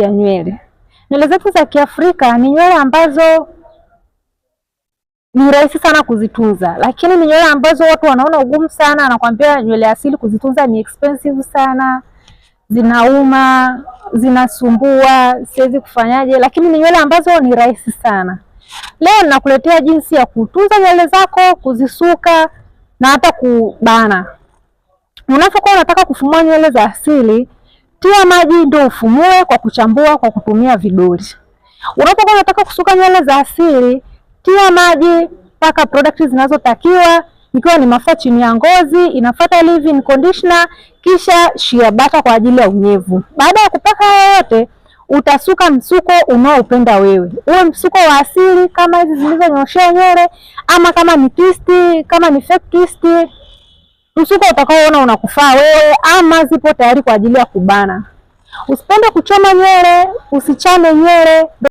ya nywele. Nywele zetu za Kiafrika ni nywele ambazo ni rahisi sana kuzitunza, lakini ni nywele ambazo watu wanaona ugumu sana. Anakuambia nywele asili kuzitunza ni expensive sana, zinauma, zinasumbua, siwezi kufanyaje, lakini ni nywele ambazo ni rahisi sana. Leo ninakuletea jinsi ya kutunza nywele zako, kuzisuka na hata kubana. Unapokuwa unataka kufumua nywele za asili, tia maji ndio ufumue kwa kuchambua kwa kutumia vidoli. Unapokuwa unataka kusuka nywele za asili, tia maji, paka products zinazotakiwa, ikiwa ni mafuta chini ya ngozi, inafuata leave-in conditioner, kisha shea butter kwa ajili ya unyevu. Baada ya kupaka haya yote, utasuka msuko unaoupenda wewe. Uwe msuko wa asili kama hizi zilizonyoshea nywele, ama kama ni twist, kama ni fake twist, msuko utakaoona unakufaa wewe, ama zipo tayari kwa ajili ya kubana. Usipende kuchoma nywele, usichane nywele.